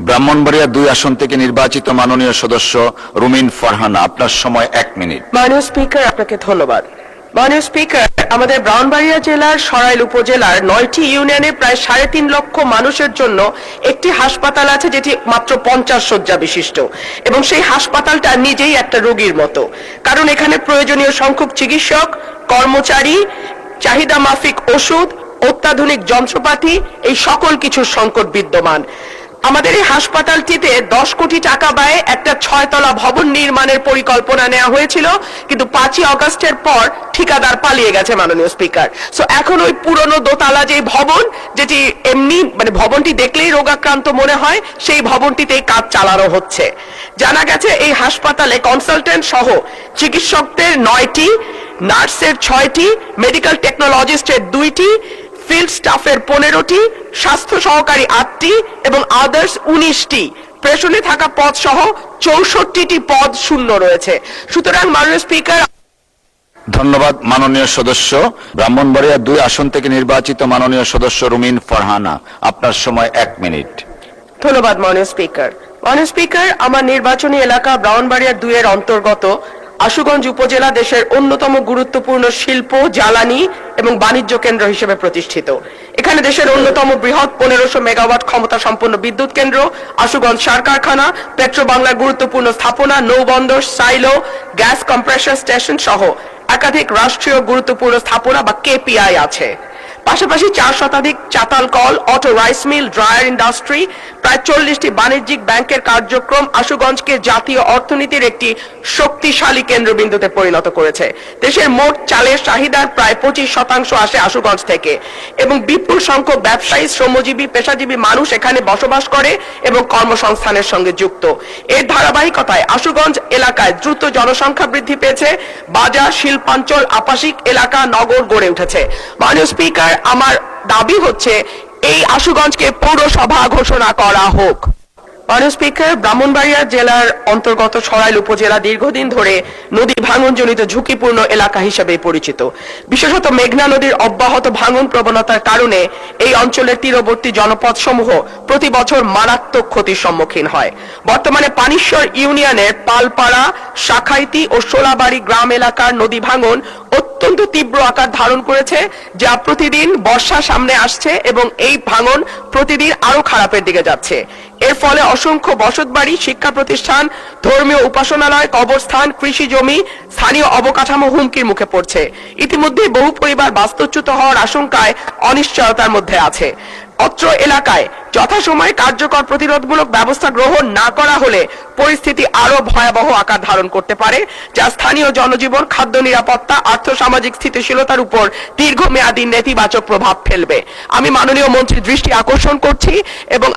ব্রাহ্মণবাড়িয়া 2 আসন থেকে নির্বাচিত মাননীয় সদস্য রুমিন ফারহানা, আপনার সময় 1 মিনিট। মাননীয় স্পিকার, আপনাকে ধন্যবাদ। মাননীয় স্পিকার, আমাদের ব্রাহ্মণবাড়িয়া জেলার সরাইল উপজেলার 9টি ইউনিয়নে প্রায় 3.5 লক্ষ মানুষের জন্য একটি হাসপাতাল আছে যেটি মাত্র 50 শয্যা বিশিষ্ট, এবং সেই হাসপাতালটা নিজেই একটা রোগীর মতো, কারণ এখানে প্রয়োজনীয় সংখ্যক চিকিৎসক, কর্মচারী, চাহিদা মাফিক ওষুধ, অত্যাধুনিক যন্ত্রপাতি, এই সকল কিছুর সংকট বিদ্যমান। আমাদের এই হাসপাতালটিতে 10 কোটি টাকা ব্যয়ে একটা 6 তলা ভবন নির্মাণের পরিকল্পনা নেওয়া হয়েছিল, কিন্তু 5ই আগস্টের পর ঠিকাদার পালিয়ে গেছে মাননীয় স্পিকার। সো এখন ওই পুরনো দোতলা যে ভবন, যেটি এমনি মানে ভবনটি দেখলেই রোগাক্রান্ত মনে হয়, সেই ভবনটিতেই কাজ চালানো হচ্ছে। জানা গেছে এই হাসপাতালে কনসালটেন্ট সহ চিকিৎসকদের 9টি, নার্সের 6টি, মেডিকেল টেকনোলজিস্টের 2টি, ফিল্ড স্টাফের 15টি, স্বাস্থ্য সহকারী 8টি এবং আদার্স 19টি, প্রেষণে থাকা পদ সহ 64টি পদ শূন্য রয়েছে। সুতরাং মাননীয় স্পিকার, ধন্যবাদ মাননীয় সদস্য। ব্রাহ্মণবাড়িয়া 2 আসন থেকে নির্বাচিত মাননীয় সদস্য রুমিন ফারহানা, আপনার সময় 1 মিনিট। ধন্যবাদ মাননীয় স্পিকার। মাননীয় স্পিকার, আমার নির্বাচনী এলাকা ব্রাহ্মণবাড়িয়া 2 এর অন্তর্গত আশুগঞ্জ উপজেলা দেশের অন্যতম গুরুত্বপূর্ণ শিল্প, জ্বালানি এবং বাণিজ্য কেন্দ্র হিসেবে প্রতিষ্ঠিত। এখানে দেশের অন্যতম বৃহৎ 1500 মেগাওয়াট ক্ষমতা সম্পন্ন বিদ্যুৎ কেন্দ্র, আশুগঞ্জ সার কারখানা, পেট্রো বাংলার গুরুত্বপূর্ণ স্থাপনা, নৌবন্দর, সাইলো, গ্যাস কম্প্রেশন স্টেশন সহ একাধিক রাষ্ট্রীয় গুরুত্বপূর্ণ স্থাপনা বা কেপিআই আছে। পাশাপাশি 4 শতাধিক চাতাল কল, auto rice mill, dryer industry, প্রায় 40টি বাণিজ্যিক ব্যাংকের কার্যক্রম আশুগঞ্জকে জাতীয় অর্থনীতির একটি শক্তিশালী কেন্দ্রবিন্দুতে পরিণত করেছে। দেশের মোট চালের চাহিদার প্রায় 25% আসে আশুগঞ্জ থেকে, এবং বিপুল সংখ্যক ব্যবসায়ী, শ্রমজীবী, পেশাজীবী মানুষ এখানে বসবাস করে এবং কর্মসংস্থানের সঙ্গে যুক্ত। এর ধারাবাহিকতায় আশুগঞ্জ এলাকায় দ্রুত জনসংখ্যা বৃদ্ধি পেয়েছে, বাজার, শিল্পাঞ্চল, আবাসিক এলাকা, নগর গড়ে উঠেছে। মাননীয় স্পিকার, আমার দাবি হচ্ছে এই আশুগঞ্জকে পৌরসভা ঘোষণা করা হোক। মাননীয় স্পিকার, ব্রাহ্মণবাড়িয়া জেলার অন্তর্গত সরাইল উপজেলা দীর্ঘদিন ধরে নদী ভাঙনজনিত ঝুঁকিপূর্ণ এলাকা হিসেবে পরিচিত। বিশেষত মেঘনা নদীর অব্যাহত ভাঙন প্রবণতার কারণে এই অঞ্চলের তীরবর্তী জনপদ সমূহ প্রতি বছর মারাত্মক ক্ষতির সম্মুখীন হয়। বর্তমানে পানিশ্বর ইউনিয়নের পালপাড়া, শাখাইতি ও সোলাবাড়ি গ্রাম এলাকার নদী ভাঙন অত্যন্ত তীব্র আকার ধারণ করেছে, যা প্রতিদিন বর্ষা সামনে আসছে এবং এই ভাঙন প্রতিদিন আরো খারাপের দিকে যাচ্ছে। এর ফলে অসংখ্য বসতবাড়ি, শিক্ষা প্রতিষ্ঠান, ধর্মীয় উপাসনালয়, কবরস্থান, কৃষি জমি, স্থানীয় অবকাঠামো হুমকির মুখে পড়ছে। ইতিমধ্যে বহু পরিবার বাস্তুচ্যুত হওয়ার আশঙ্কায় অনিশ্চয়তার মধ্যে আছে। অত্র এলাকায় যথাসময়ে কার্যকর প্রতিরোধমূলক ব্যবস্থা গ্রহণ না করা হলে পরিস্থিতি আরো ভয়াবহ আকার ধারণ করতে পারে, যা স্থানীয় জনজীবন, খাদ্য নিরাপত্তা, আর্থসামাজিক স্থিতিশীলতার উপর দীর্ঘমেয়াদী নেতিবাচক প্রভাব ফেলবে। আমি মাননীয় মন্ত্রীর দৃষ্টি আকর্ষণ করছি এবং